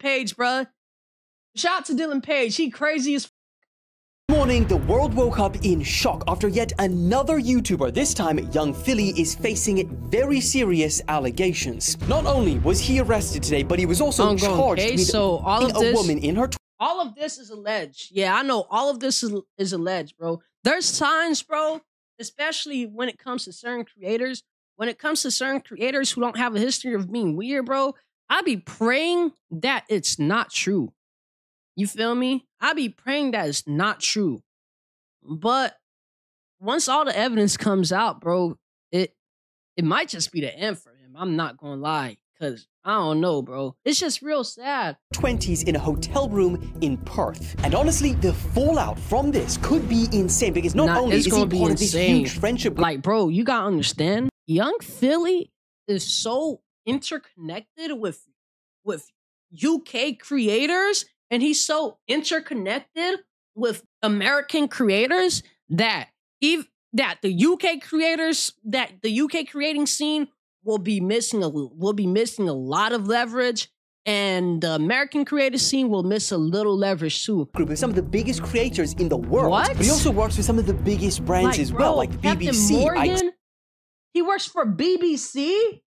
Page, bruh. Shout out to Dylan Page. He crazy as Morning, the world woke up in shock after yet another YouTuber, this time Young Philly, is facing very serious allegations. Not only was he arrested today, but he was also charged with a woman in her. All of this is alleged. Yeah, I know all of this is alleged, bro. There's times, bro, especially when it comes to certain creators, who don't have a history of being weird, bro, I be praying that it's not true. You feel me? I be praying that it's not true. But once all the evidence comes out, bro, it might just be the end for him. I'm not gonna lie. Cause I don't know, bro. It's just real sad. 20s in a hotel room in Perth. And honestly, the fallout from this could be insane because not only is he part of this huge friendship. Like, bro, you gotta understand, Young Philly is so interconnected with UK creators, and he's so interconnected with American creators that the UK creating scene will be missing a lot of leverage, and the American creator scene will miss a little leverage too. Group of some of the biggest creators in the world. What? But he also works with some of the biggest brands as well, like the BBC. Morgan, he works for BBC?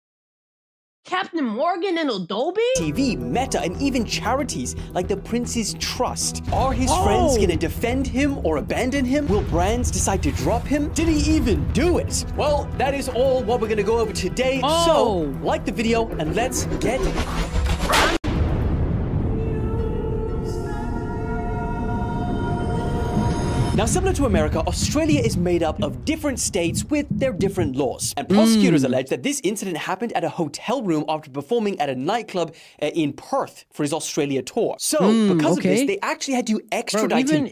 Captain Morgan and Adobe? TV, Meta, and even charities like the Prince's Trust. Are his friends gonna defend him or abandon him? Will brands decide to drop him? Did he even do it? Well, that is all what we're gonna go over today. So, like the video and let's get Now, similar to America, Australia is made up of different states with their different laws. And prosecutors allege that this incident happened at a hotel room after performing at a nightclub in Perth for his Australia tour. So, because of this, they actually had to extradite him.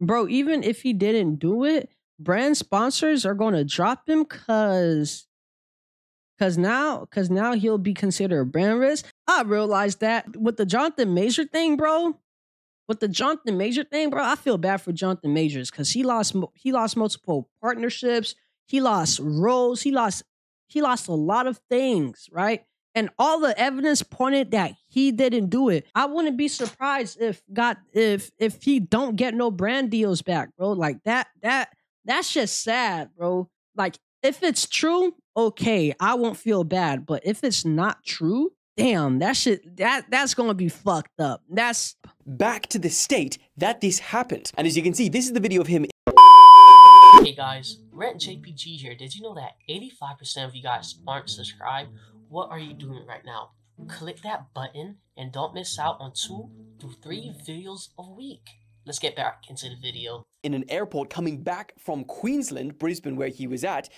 Bro, even if he didn't do it, brand sponsors are going to drop him because now he'll be considered a brand risk. I realized that with the Jonathan Major thing, bro. I feel bad for Jonathan Majors because he lost multiple partnerships. He lost roles. He lost a lot of things, right? And all the evidence pointed that he didn't do it. I wouldn't be surprised if he don't get no brand deals back, bro. Like that's just sad, bro. Like if it's true, okay, I won't feel bad. But if it's not true, damn, that's gonna be fucked up. That's back to the state that this happened. And as you can see, this is the video of him. Hey guys, RentJPG here. Did you know that 85% of you guys aren't subscribed? What are you doing right now? Click that button and don't miss out on 2 to 3 videos a week. Let's get back into the video. In an airport coming back from Queensland, Brisbane, where he was at,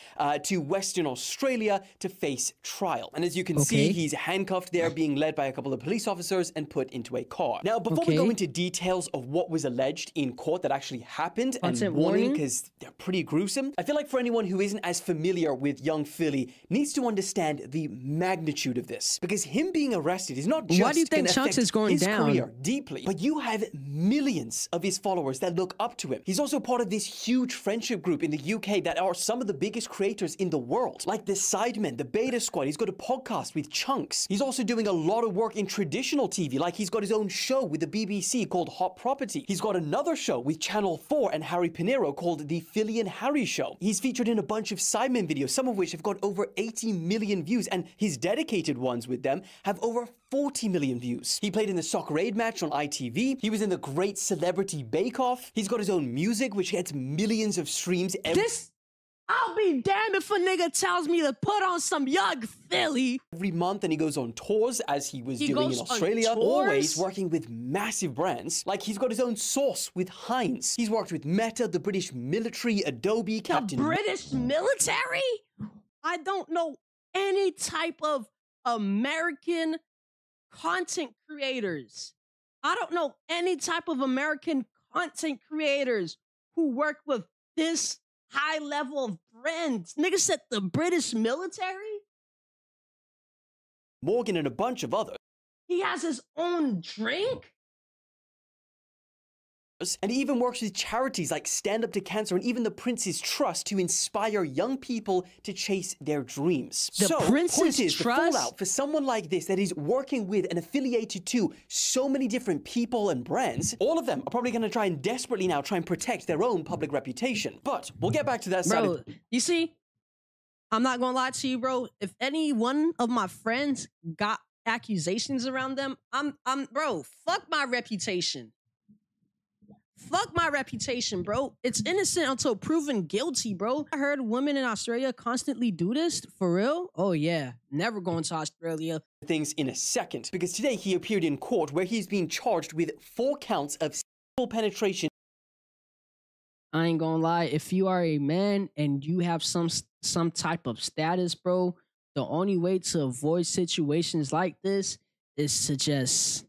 to Western Australia to face trial. And as you can see, he's handcuffed there, being led by a couple of police officers and put into a car. Now, before we go into details of what was alleged in court that actually happened, and warning, because they're pretty gruesome, I feel like for anyone who isn't as familiar with Young Philly needs to understand the magnitude of this. Because him being arrested is not just going to affect his career deeply, but you have millions of his followers that look up to him. He's also part of this huge friendship group in the UK that are some of the biggest creators in the world, like the Sidemen, the Beta Squad. He's got a podcast with Chunks. He's also doing a lot of work in traditional TV, like he's got his own show with the BBC called Hot Property. He's got another show with Channel 4 and Harry Pinero called The Philly and Harry Show. He's featured in a bunch of Sidemen videos, some of which have got over 80 million views, and his dedicated ones with them have over 40 million views. He played in the Soccer Aid match on ITV. He was in the Great Celebrity Bake Off. He's got his own music, which gets millions of streams I'll be damned if a nigga tells me to put on some Young Philly every month, and he goes on tours as he was doing in Australia, always working with massive brands. Like he's got his own sauce with Heinz. He's worked with Meta, the British military, Adobe, Captain... The British military? I don't know any type of American content creators. I don't know any type of American content creators who work with this high level of brands. Nigga said the British military? Morgan and a bunch of others. He has his own drink? And he even works with charities like Stand Up to Cancer and even the Prince's Trust to inspire young people to chase their dreams. The Prince's Trust? The fallout for someone like this that is working with and affiliated to so many different people and brands, all of them are probably going to try and desperately now try and protect their own public reputation. But we'll get back to that side. Bro, you see, I'm not going to lie to you, bro. If any one of my friends got accusations around them, bro, fuck my reputation. Fuck my reputation, bro. It's innocent until proven guilty, bro. I heard women in Australia constantly do this. For real? Oh, yeah. Never going to Australia. Things in a second, because today he appeared in court where he's being charged with 4 counts of sexual penetration. I ain't gonna lie. If you are a man and you have some type of status, bro, the only way to avoid situations like this is to just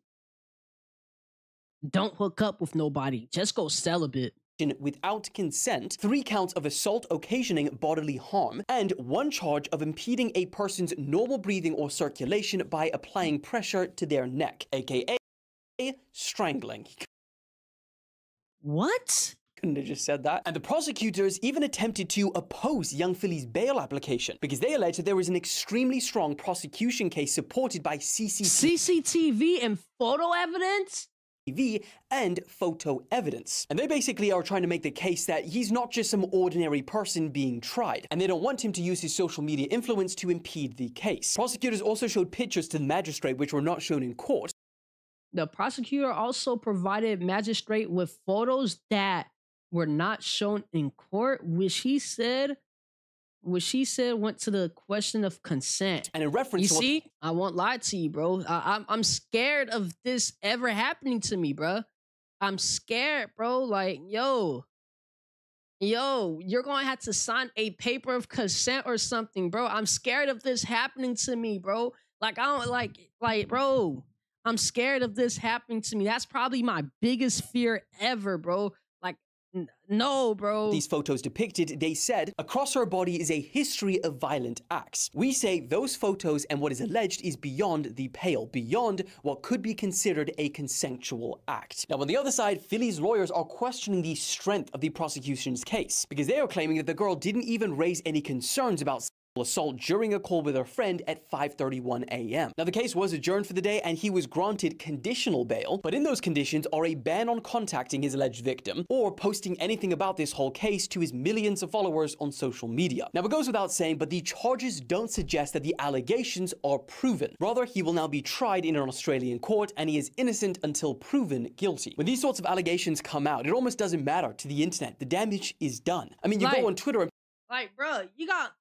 don't hook up with nobody. Just go celibate. Without consent, 3 counts of assault occasioning bodily harm, and 1 charge of impeding a person's normal breathing or circulation by applying pressure to their neck, aka strangling. What? Couldn't have just said that. And the prosecutors even attempted to oppose young Philly's bail application because they alleged that there was an extremely strong prosecution case supported by CCTV and photo evidence? And photo evidence. And they basically are trying to make the case that he's not just some ordinary person being tried, and they don't want him to use his social media influence to impede the case. Prosecutors also showed pictures to the magistrate which were not shown in court. The prosecutor also provided magistrate with photos that were not shown in court, which he said went to the question of consent. And in reference to see, I won't lie to you, bro. I'm scared of this ever happening to me, bro. I'm scared, bro. Like, yo, you're going to have to sign a paper of consent or something, bro. I'm scared of this happening to me, bro. Like, I don't like, bro, I'm scared of this happening to me. That's probably my biggest fear ever, bro. Like, no, bro. These photos depicted, they said, across her body is a history of violent acts. We say those photos and what is alleged is beyond the pale, beyond what could be considered a consensual act. Now, on the other side, Philly's lawyers are questioning the strength of the prosecution's case because they are claiming that the girl didn't even raise any concerns about assault during a call with her friend at 5:31 a.m. Now, the case was adjourned for the day and he was granted conditional bail, but in those conditions are a ban on contacting his alleged victim or posting anything about this whole case to his millions of followers on social media. Now, it goes without saying, but the charges don't suggest that the allegations are proven. Rather, he will now be tried in an Australian court and he is innocent until proven guilty. When these sorts of allegations come out, it almost doesn't matter to the internet. The damage is done. I mean, you go on Twitter and like, bro, you got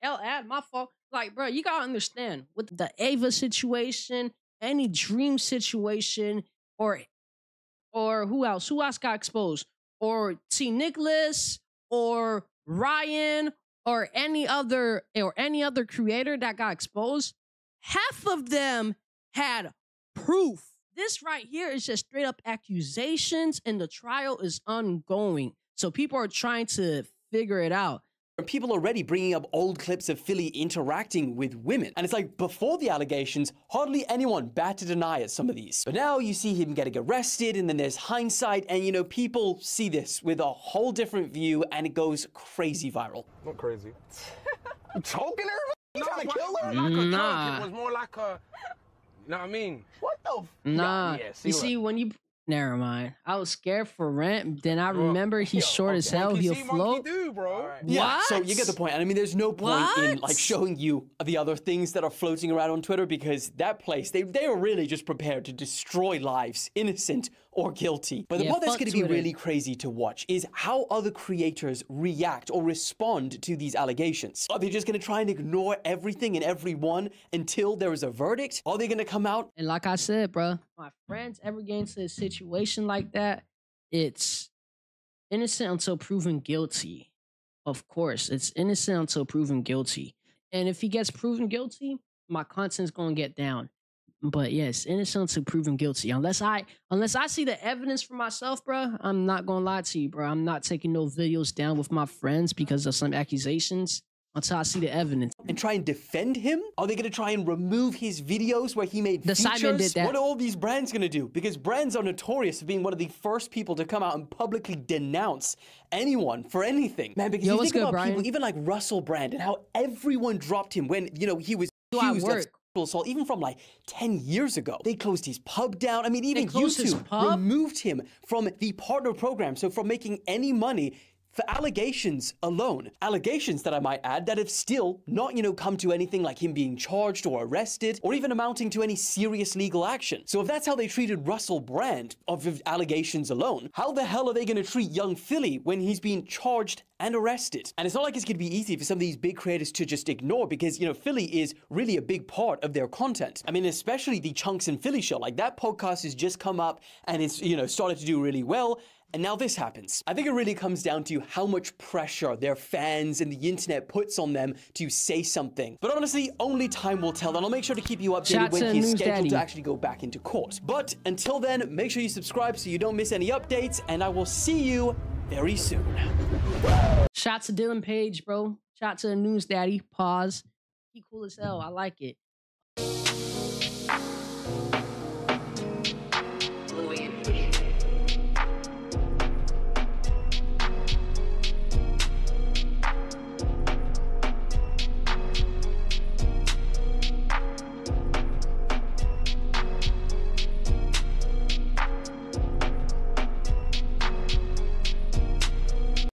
my fault. Like, bro, you gotta understand with the Ava situation, any dream situation, or who else? Who else got exposed? Or T. Nicholas, or Ryan, or any other creator that got exposed. Half of them had proof. This right here is just straight up accusations, and the trial is ongoing. So people are trying to figure it out. People already bringing up old clips of Philly interacting with women. And it's like, before the allegations, hardly anyone batted an eye at some of these. But now you see him getting arrested, and then there's hindsight, and you know, people see this with a whole different view, and it goes crazy viral. Not crazy. You choking her? You trying to kill her? Nah. It was more like a, you know what I mean? What the f? Nah. Yeah, you see, when you... Never mind. I was scared for Rent. Then I remember he's short as hell. He'll float. Bro. Yeah, so you get the point. And I mean, there's no point in like showing you the other things that are floating around on Twitter because that place, they are really just prepared to destroy lives, innocent or guilty. But the part that's going to be really crazy to watch is how other creators react or respond to these allegations. Are they just going to try and ignore everything and everyone until there is a verdict? Are they going to come out? And like I said, bro, my friends ever get into a situation like that, it's innocent until proven guilty. Of course, it's innocent until proven guilty. And if he gets proven guilty, my content's going to get down. But yes, innocent until proven guilty. Unless I see the evidence for myself, bro, I'm not going to lie to you, bro. I'm not taking no videos down with my friends because of some accusations. until I see the evidence. And try and defend him? Are they gonna try and remove his videos where he made The features? Simon did that. What are all these brands gonna do? Because brands are notorious for being one of the first people to come out and publicly denounce anyone for anything. Man, because you think about people, even like Russell Brand, and how everyone dropped him when, you know, he was accused of sexual assault, even from like 10 years ago. They closed his pub down. I mean, even YouTube removed him from the partner program. So from making any money for allegations alone. Allegations that I might add that have still not, you know, come to anything like him being charged or arrested or even amounting to any serious legal action. So if that's how they treated Russell Brand of allegations alone, how the hell are they going to treat young Philly when he's being charged and arrested? And it's not like it's going to be easy for some of these big creators to just ignore because, you know, Philly is really a big part of their content. I mean, especially the Chunks and Philly show. Like that podcast has just come up and it's, you know, started to do really well. And now this happens. I think it really comes down to how much pressure their fans and the internet puts on them to say something. But honestly, only time will tell, and I'll make sure to keep you updated when he's scheduled to actually go back into court. But until then, make sure you subscribe so you don't miss any updates, and I will see you very soon. Shout to Dylan Page, bro. Shout to the News Daddy. Pause. He cool as hell. I like it.